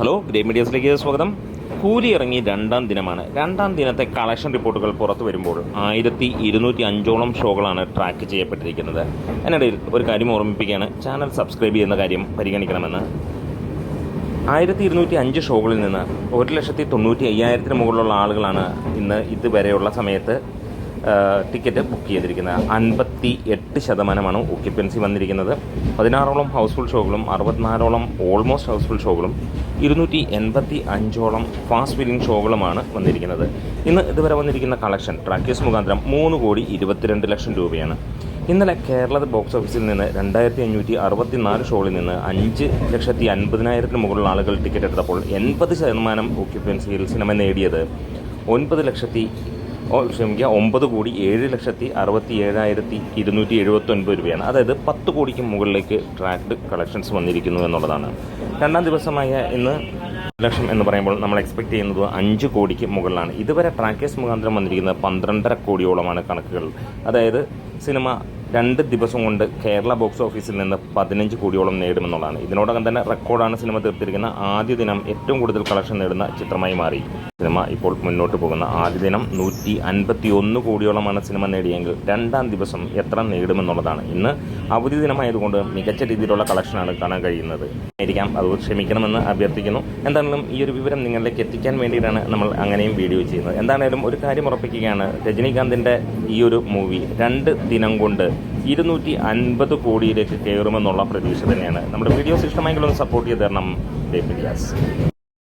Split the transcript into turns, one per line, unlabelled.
Hello great മീഡിയസിലേക്ക് സ്വാഗതം. കൂലി ഇറങ്ങി രണ്ടാം ദിനമാണ്. രണ്ടാം ദിനത്തെ കളക്ഷൻ റിപ്പോർട്ടുകൾ പുറത്തു വരുമ്പോൾ 1205ഓളം ഷോകളാണ് ട്രാക്ക് ചെയ്യപ്പെട്ടിരിക്കുന്നത്. അതിനിടയിൽ ഒരു കാര്യം ഓർമ്മിപ്പിക്കുകയാണ്, ചാനൽ സബ്സ്ക്രൈബ് ചെയ്യുന്ന കാര്യം പരിഗണിക്കണമെന്ന്. 1205 ഷോകളിൽ നിന്ന് 1,95,000 മുകളിലുള്ള ആളുകളാണ് ഇന്ന് ഇതുവരെയുള്ള സമയത്ത് ടിക്കറ്റ് ബുക്ക് ചെയ്തിരിക്കുന്നത്. 58% ഒക്യുപ്പൻസി വന്നിരിക്കുന്നത്. 16ഓളം ഹൗസ്ഫുൾ ഷോകളും 64ഓളം ഓൾമോസ്റ്റ് ഹൗസ്ഫുൾ ഷോകളും 285ഓളം ഫാസ്റ്റ് ഫില്ലിംഗ് ഷോകളുമാണ് വന്നിരിക്കുന്നത്. ഇന്ന് ഇതുവരെ വന്നിരിക്കുന്ന കളക്ഷൻ ട്രാക്കേഴ്സ് മുഖാന്തരം 3,22 ലക്ഷം രൂപയാണ്. ഇന്നലെ കേരള ബോക്സ് ഓഫീസിൽ നിന്ന് 2,564 ഷോകളിൽ നിന്ന് 5,50,000 മുകളിലുള്ള ആളുകൾ ടിക്കറ്റ് എടുത്തപ്പോൾ 80% ഒക്യുപ്പൻസിയിൽ സിനിമ നേടിയത് 9,07,279 രൂപയാണ്. അതായത് 10 കോടിക്ക് മുകളിലേക്ക് ട്രാക്ഡ് കളക്ഷൻസ് വന്നിരിക്കുന്നു എന്നുള്ളതാണ്. രണ്ടാം ദിവസമായ ഇന്ന് ലക്ഷം എന്ന് പറയുമ്പോൾ നമ്മൾ എക്സ്പെക്ട് ചെയ്യുന്നത് 5 കോടിക്ക് മുകളിലാണ്. ഇതുവരെ ട്രാക്കേഴ്സ് മുഖാന്തരം വന്നിരിക്കുന്നത് 12.5 കോടിയോളമാണ് കണക്കുകൾ. അതായത് സിനിമ 2 ദിവസം കൊണ്ട് കേരള ബോക്സ് ഓഫീസിൽ നിന്ന് 15 കോടിയോളം നേടുമെന്നുള്ളതാണ്. ഇതിനോടകം തന്നെ റെക്കോർഡാണ് സിനിമ തീർത്തിരിക്കുന്ന. ആദ്യ ദിനം ഏറ്റവും കൂടുതൽ കളക്ഷൻ നേടുന്ന ചിത്രമായി മാറി സിനിമ. ഇപ്പോൾ മുന്നോട്ട് പോകുന്ന ആദ്യ ദിനം 151 കോടിയോളമാണ് സിനിമ നേടിയെങ്കിൽ രണ്ടാം ദിവസം എത്ര നേടുമെന്നുള്ളതാണ്. ഇന്ന് അവധി ദിനമായതുകൊണ്ട് മികച്ച രീതിയിലുള്ള കളക്ഷനാണ് കാണാൻ കഴിയുന്നത്. ആയിരിക്കാം, അത് ക്ഷമിക്കണമെന്ന് അഭ്യർത്ഥിക്കുന്നു. എന്താണെങ്കിലും ഈ ഒരു വിവരം നിങ്ങളിലേക്ക് എത്തിക്കാൻ വേണ്ടിയിട്ടാണ് നമ്മൾ അങ്ങനെയും വീഡിയോ ചെയ്യുന്നത്. എന്താണേലും ഒരു കാര്യം ഉറപ്പിക്കുകയാണ്, രജനീകാന്തിൻ്റെ ഈ ഒരു മൂവി 2 ദിനം കൊണ്ട് 250 കോടിയിലേക്ക് കയറുമെന്നുള്ള പ്രതീക്ഷ തന്നെയാണ്. നമ്മുടെ വീഡിയോസ് ഇഷ്ടമായെങ്കിൽ ഒന്ന് സപ്പോർട്ട് ചെയ്ത് തരണം.